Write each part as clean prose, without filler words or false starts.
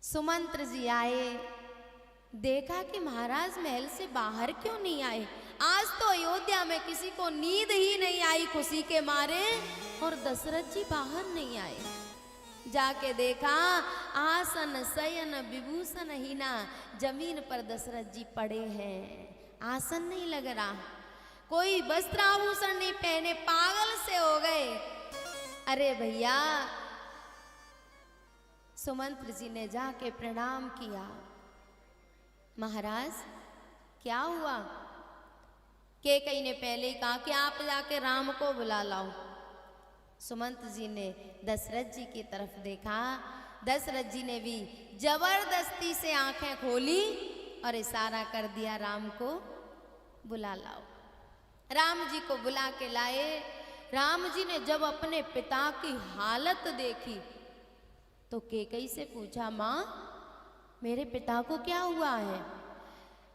सुमंत्र जी आए, देखा कि महाराज महल से बाहर क्यों नहीं आए। आज तो अयोध्या में किसी को नींद ही नहीं आई खुशी के मारे, और दशरथ जी बाहर नहीं आए। जाके देखा आसन शयन विभूषण हीना, जमीन पर दशरथ जी पड़े हैं, आसन नहीं लग रहा, कोई वस्त्र आभूषण नहीं पहने, पागल से हो गए। अरे भैया, सुमंत्र जी ने जाके प्रणाम किया, महाराज क्या हुआ। कैकेयी ने पहले ही कहा कि आप जाके राम को बुला लाओ। सुमंत्र जी ने दशरथ जी की तरफ देखा, दशरथ जी ने भी जबरदस्ती से आंखें खोली और इशारा कर दिया राम को बुला लाओ। राम जी को बुला के लाए। राम जी ने जब अपने पिता की हालत देखी तो कैकेयी से पूछा, माँ मेरे पिता को क्या हुआ है।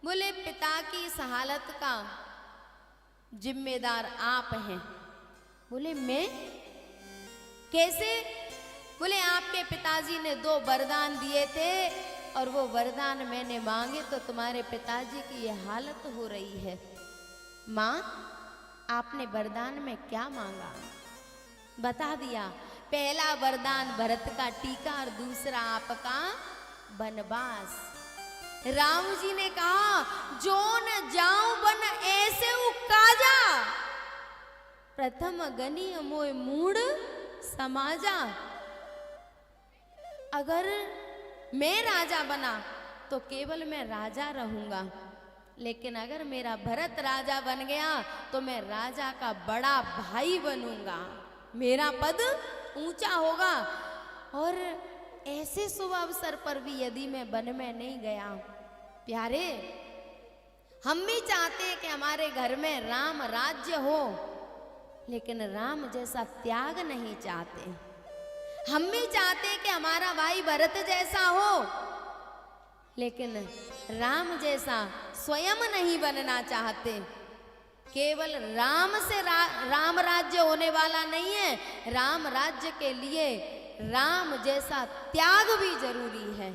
बोले पिता की इस हालत का जिम्मेदार आप हैं। बोले मैं कैसे। बोले आपके पिताजी ने 2 वरदान दिए थे और वो वरदान मैंने मांगे तो तुम्हारे पिताजी की ये हालत हो रही है। माँ आपने वरदान में क्या मांगा। बता दिया, पहला वरदान भरत का टीका और दूसरा आपका वनवास। राम जी ने कहा, जो न जाऊं बन ऐसे उकाजा, प्रथम गनी मोय मूड समाजा। अगर मैं राजा बना तो केवल मैं राजा रहूंगा, लेकिन अगर मेरा भरत राजा बन गया तो मैं राजा का बड़ा भाई बनूंगा, मेरा पद ऊंचा होगा। और ऐसे शुभ अवसर पर भी यदि मैं वन में नहीं गया, प्यारे हम भी चाहते हैं कि हमारे घर में राम राज्य हो, लेकिन राम जैसा त्याग नहीं चाहते। हम भी चाहते हैं कि हमारा भाई भरत जैसा हो, लेकिन राम जैसा स्वयं नहीं बनना चाहते। केवल राम से राम राज्य होने वाला नहीं है, राम राज्य के लिए राम जैसा त्याग भी जरूरी है।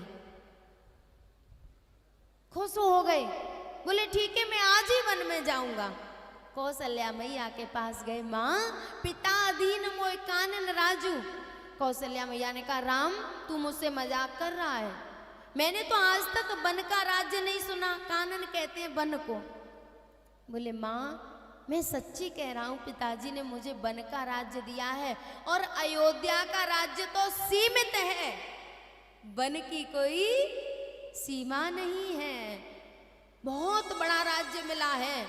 खुश हो गए, बोले ठीक है मैं आज ही वन में जाऊंगा। कौशल्या मैया के पास गए, माँ पिता अधीन मोय कानन राजू। कौशल्या मैया ने कहा, राम तू मुझसे मजाक कर रहा है, मैंने तो आज तक वन का राज्य नहीं सुना। कानन कहते हैं वन को। बोले माँ मैं सच्ची कह रहा हूँ, पिताजी ने मुझे वन का राज्य दिया है और अयोध्या का राज्य तो सीमित है, वन की कोई सीमा नहीं है, बहुत बड़ा राज्य मिला है।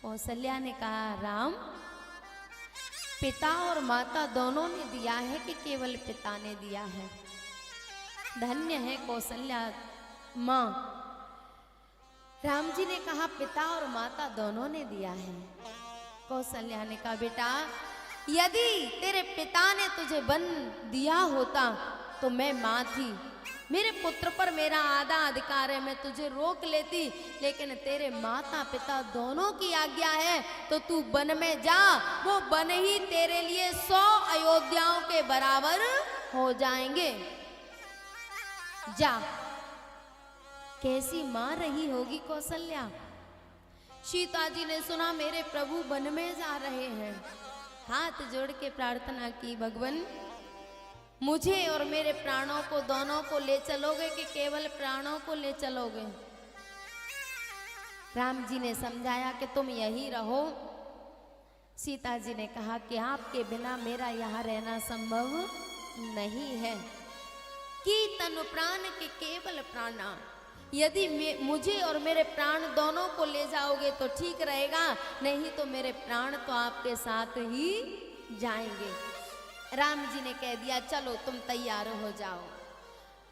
कौशल्या ने कहा, राम पिता और माता दोनों ने दिया है कि केवल पिता ने दिया है। धन्य है कौशल्या माँ। राम जी ने कहा, पिता और माता दोनों ने दिया है। कौशल्या ने कहा, बेटा यदि तेरे पिता ने तुझे वन दिया होता तो मैं माँ थी, मेरे पुत्र पर मेरा आधा अधिकार है, मैं तुझे रोक लेती, लेकिन तेरे माता पिता दोनों की आज्ञा है तो तू वन में जा, वो वन ही तेरे लिए 100 अयोध्याओं के बराबर हो जाएंगे। जा। कैसी मां रही होगी कौशल्या। सीता जी ने सुना मेरे प्रभु वन में जा रहे हैं, हाथ जोड़ के प्रार्थना की, भगवान मुझे और मेरे प्राणों को दोनों को ले चलोगे कि केवल प्राणों को ले चलोगे। राम जी ने समझाया कि तुम यहीं रहो। सीता जी ने कहा कि आपके बिना मेरा यहाँ रहना संभव नहीं है। कि तनु प्राण के केवल प्राणा, यदि मुझे और मेरे प्राण दोनों को ले जाओगे तो ठीक रहेगा, नहीं तो मेरे प्राण तो आपके साथ ही जाएंगे। राम जी ने कह दिया, चलो तुम तैयार हो जाओ।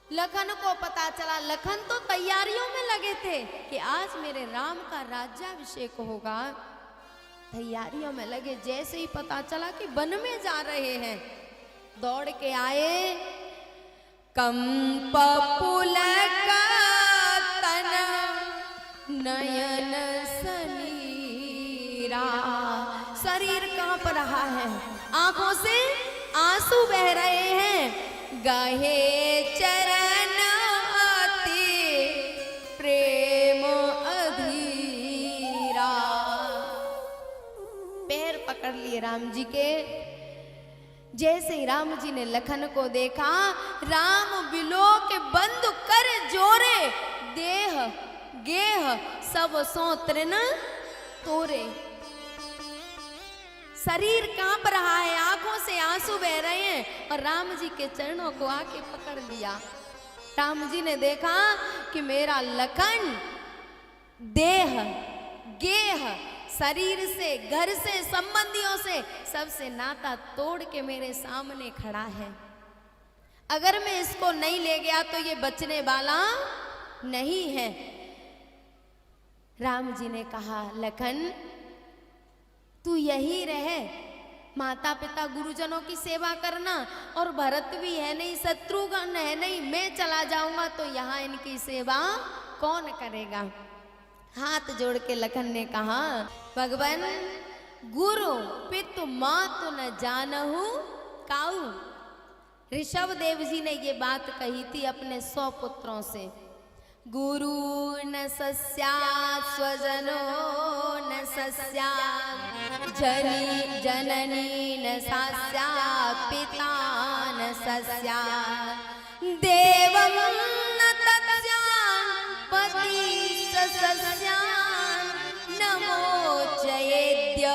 लखन को पता चला, लखन तो तैयारियों में लगे थे कि आज मेरे राम का राज्याभिषेक होगा, तैयारियों में लगे। जैसे ही पता चला कि वन में जा रहे हैं, दौड़ के आए। कंप पुलक तन नयन सनीरा, शरीर कांप रहा है, आंखों से आंसू बह रहे हैं। गाहे चरण लगे राम जी के। जैसे ही राम जी ने लखन को देखा, राम बिलो के बंद कर जोरे, देह गेह सब सो तृण तोरे। शरीर कांप रहा है, आंखों से आंसू बह रहे हैं और राम जी के चरणों को आके पकड़ लिया। राम जी ने देखा कि मेरा लखन देह गेह शरीर से, घर से, संबंधियों से, सबसे नाता तोड़ के मेरे सामने खड़ा है। अगर मैं इसको नहीं ले गया तो ये बचने वाला नहीं है। राम जी ने कहा, लखन तू यही रहे, माता पिता गुरुजनों की सेवा करना, और भरत भी है नहीं, शत्रुघ्न है नहीं, मैं चला जाऊंगा तो यहाँ इनकी सेवा कौन करेगा। हाथ जोड़ के लखन ने कहा, भगवान गुरु पितु मातु न जानहु काऊ। ऋषभ देव जी ने ये बात कही थी अपने 100 पुत्रों से। गुरु न सस्यात् स्वजनो न सस्यात्, जननी न सस्यात्, पिता न सस्यात्, देवं न तत्स्यात्, पति सस्यात्, नमोचयेद्य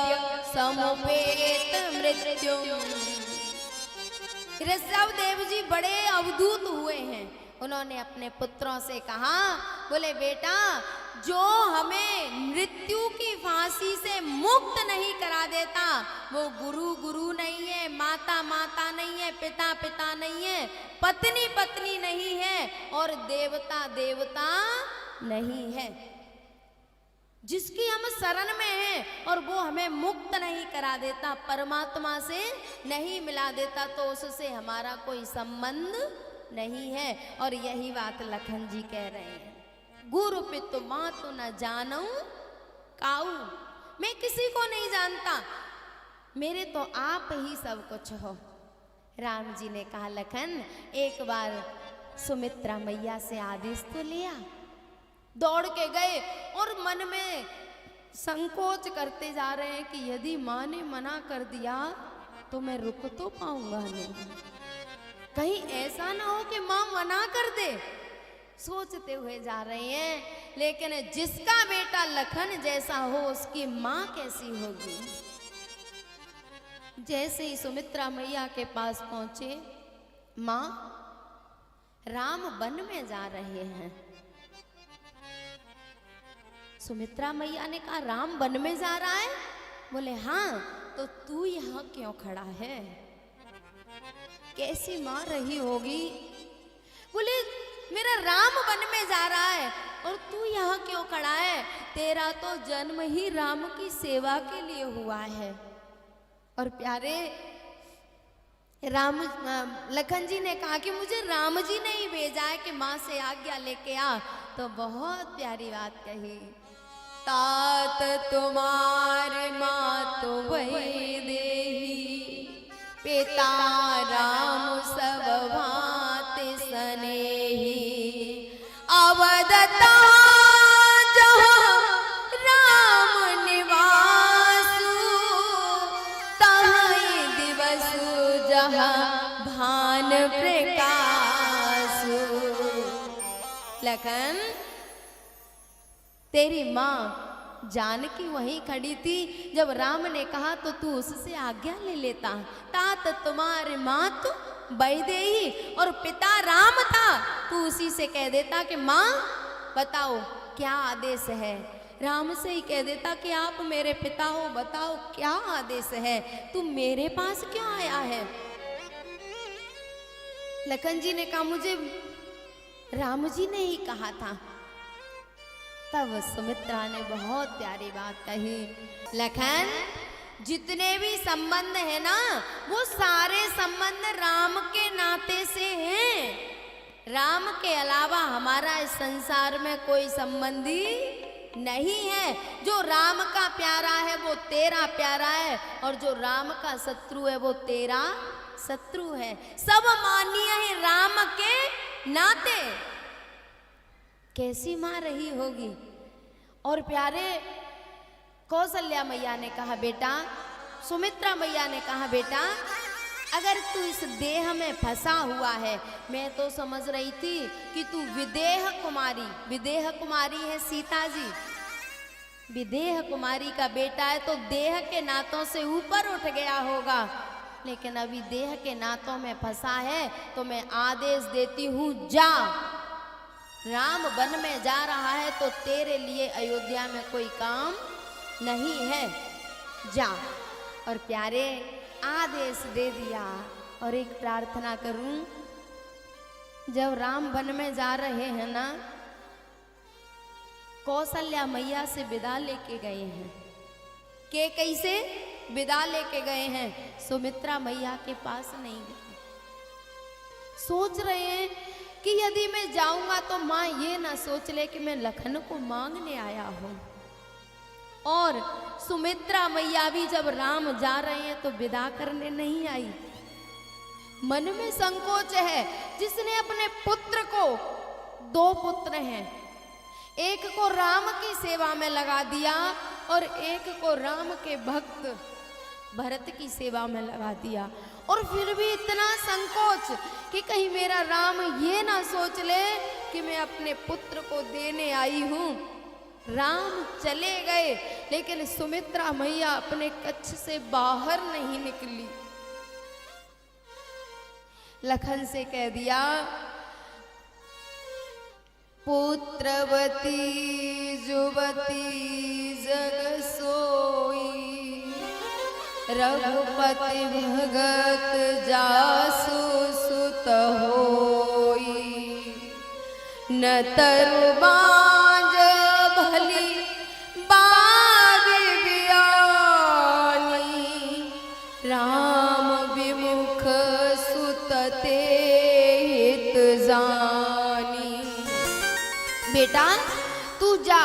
समुपेत मृत्युम्। ऋषभ देव जी बड़े अवधूत हुए हैं। उन्होंने अपने पुत्रों से कहा, बोले बेटा, जो हमें मृत्यु की फांसी से मुक्त नहीं करा देता वो गुरु गुरु नहीं है, माता माता नहीं है, पिता पिता नहीं है, पत्नी पत्नी नहीं है और देवता देवता नहीं है। जिसकी हम शरण में हैं और वो हमें मुक्त नहीं करा देता, परमात्मा से नहीं मिला देता, तो उससे हमारा कोई संबंध नहीं है। और यही बात लखन जी कह रहे हैं, गुरु पितु मातु न जानऊ काऊ। मैं किसी को नहीं जानता, मेरे तो आप ही सब कुछ हो। राम जी ने कहा, लखन एक बार सुमित्रा मैया से आदेश तो लिया। दौड़ के गए और मन में संकोच करते जा रहे हैं कि यदि माँ ने मना कर दिया तो मैं रुक तो पाऊंगा नहीं, कहीं ऐसा ना हो कि माँ मना कर दे। सोचते हुए जा रहे हैं, लेकिन जिसका बेटा लखन जैसा हो उसकी माँ कैसी होगी। जैसे ही सुमित्रा मैया के पास पहुंचे, माँ राम वन में जा रहे हैं। सुमित्रा मैया ने कहा, राम वन में जा रहा है? बोले हाँ, तो तू यहाँ क्यों खड़ा है? कैसी माँ रही होगी। बोले मेरा राम वन में जा रहा है और तू यहाँ क्यों खड़ा है? तेरा तो जन्म ही राम की सेवा के लिए हुआ है। और प्यारे लखन जी ने कहा कि मुझे राम जी ने ही भेजा है कि माँ से आज्ञा लेके आ। तो बहुत प्यारी बात कही, तात तुम्हारे माँ तो वही देही, पिता राम सब भांति सनेही, अवदता जहाँ राम निवासु, तहीं दिवसु जहाँ भान प्रकाशु। लखन तेरी माँ जानकी वहीं खड़ी थी, जब राम ने कहा तो तू उससे आज्ञा ले लेता। तात तुम्हारे माँ तो बैदेही, और पिता राम था, तू उसी से कह देता कि माँ बताओ क्या आदेश है। राम से ही कह देता कि आप मेरे पिता हो, बताओ क्या आदेश है, तू मेरे पास क्यों आया है। लखन जी ने कहा, मुझे राम जी ने ही कहा था। तब सुमित्रा ने बहुत प्यारी बात कही, लखन जितने भी संबंध है ना, वो सारे संबंध राम के नाते से हैं। राम के अलावा हमारा इस संसार में कोई संबंधी नहीं है। जो राम का प्यारा है वो तेरा प्यारा है, और जो राम का शत्रु है वो तेरा शत्रु है। सब मानिए है राम के नाते। कैसी माँ रही होगी। और प्यारे कौशल्या मैया ने कहा, बेटा सुमित्रा मैया ने कहा बेटा अगर तू इस देह में फंसा हुआ है, मैं तो समझ रही थी कि तू विदेह कुमारी है सीता जी, विदेह कुमारी का बेटा है तो देह के नातों से ऊपर उठ गया होगा, लेकिन अभी देह के नातों में फंसा है तो मैं आदेश देती हूँ जा, राम वन में जा रहा है तो तेरे लिए अयोध्या में कोई काम नहीं है, जा। और प्यारे आदेश दे दिया। और एक प्रार्थना करूं, जब राम वन में जा रहे हैं ना, कौशल्या मैया से विदा लेके गए हैं, के कैसे विदा लेके गए हैं, सुमित्रा मैया के पास नहीं गए। सोच रहे हैं कि यदि मैं जाऊंगा तो माँ ये ना सोच ले कि मैं लखन को मांगने आया हूं। और सुमित्रा मैया भी जब राम जा रहे हैं तो विदा करने नहीं आई, मन में संकोच है। जिसने अपने पुत्र को, 2 पुत्र हैं, एक को राम की सेवा में लगा दिया और एक को राम के भक्त भरत की सेवा में लगा दिया, और फिर भी इतना संकोच कि कहीं मेरा राम ये ना सोच ले कि मैं अपने पुत्र को देने आई हूं। राम चले गए, लेकिन सुमित्रा मैया अपने कच्छ से बाहर नहीं निकली। लखन से कह दिया, पुत्रवती जुवती जग सोई, रघुपति भगत जासु सुत होई, न तरु बांझ भली बारी बियानी, राम विमुख सुत ते हित जानी। बेटा तू जा,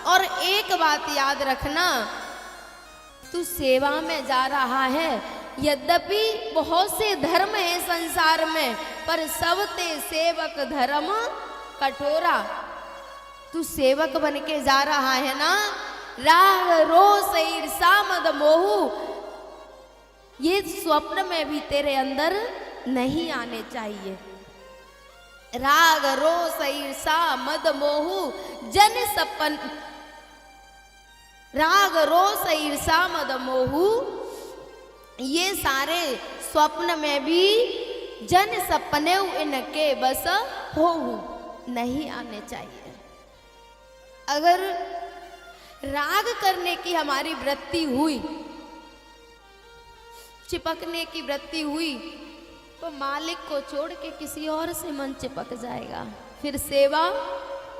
और एक बात याद रखना, तू सेवा में जा रहा है, यद्यपि बहुत से धर्म है संसार में, पर सब ते सेवक धर्म कठोरा। तू सेवक बन के जा रहा है ना, राग रोष ईर्षा मद मोह, ये स्वप्न में भी तेरे अंदर नहीं आने चाहिए। राग रोष ईर्षा मद मोह जन सपन, राग रोष ईर्षा मद मोह, ये सारे स्वप्न में भी जन सपने इनके बस हो नहीं आने चाहिए। अगर राग करने की हमारी वृत्ति हुई, चिपकने की वृत्ति हुई, तो मालिक को छोड़ के किसी और से मन चिपक जाएगा, फिर सेवा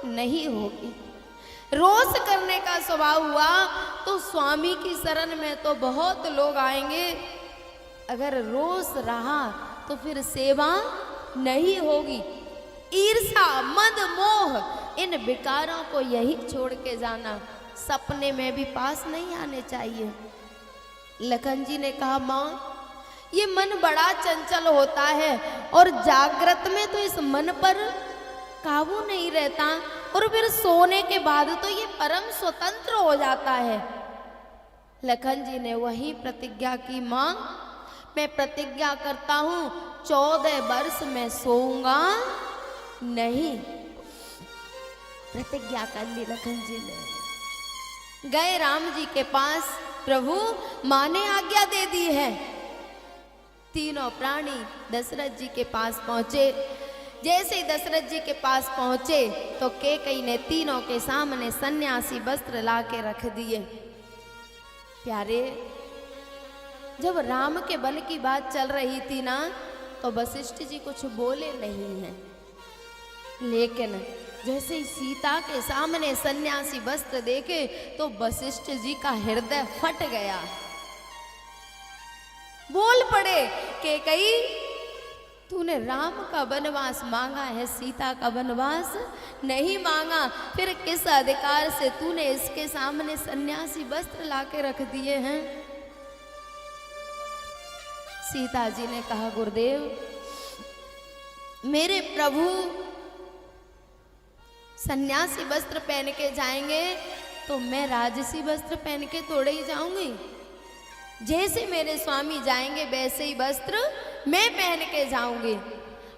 नहीं होगी। रोष करने का स्वभाव हुआ तो स्वामी की शरण में तो बहुत लोग आएंगे, अगर रोष रहा तो फिर सेवा नहीं होगी। ईर्षा मद मोह, इन विकारों को यही छोड़ के जाना, सपने में भी पास नहीं आने चाहिए। लखन जी ने कहा, माँ ये मन बड़ा चंचल होता है और जागृत में तो इस मन पर काबू नहीं रहता, और फिर सोने के बाद तो ये परम स्वतंत्र हो जाता है। लखन जी ने वही प्रतिज्ञा की, माँ मैं प्रतिज्ञा करता हूँ 14 वर्ष में सोऊंगा नहीं। प्रतिज्ञा कर ली लखन जी ने। गए राम जी के पास, प्रभु माँ ने आज्ञा दे दी है। तीनों प्राणी दशरथ जी के पास पहुंचे। जैसे ही दशरथ जी के पास पहुंचे तो कैकेयी ने तीनों के सामने सन्यासी वस्त्र ला के रख दिए। प्यारे, जब राम के बल की बात चल रही थी ना, तो वशिष्ठ जी कुछ बोले नहीं हैं, लेकिन जैसे ही सीता के सामने सन्यासी वस्त्र देखे तो वशिष्ठ जी का हृदय फट गया। बोल पड़े, कैकेयी तूने राम का वनवास मांगा है, सीता का वनवास नहीं मांगा, फिर किस अधिकार से तूने इसके सामने सन्यासी वस्त्र लाके रख दिए हैं? सीता जी ने कहा, गुरुदेव मेरे प्रभु सन्यासी वस्त्र पहन के जाएंगे तो मैं राजसी वस्त्र पहन के थोड़े ही जाऊंगी। जैसे मेरे स्वामी जाएंगे वैसे ही वस्त्र मैं पहन के जाऊंगी।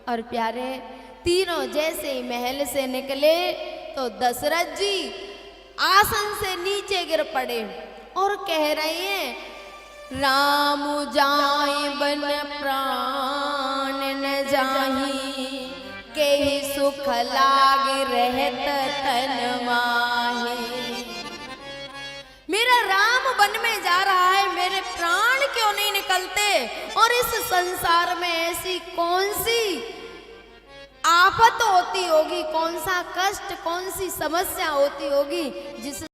और प्यारे तीनों जैसे ही महल से निकले तो दशरथ जी आसन से नीचे गिर पड़े और कह रहे हैं, राम जाए बन प्राण न जाही, के सुख लाग रहत तन माही। मेरा राम वन में जा रहा है, मेरे प्राण क्यों नहीं निकलते? और इस संसार में ऐसी कौन सी आफत होती होगी, कौन सा कष्ट, कौन सी समस्या होती होगी जिस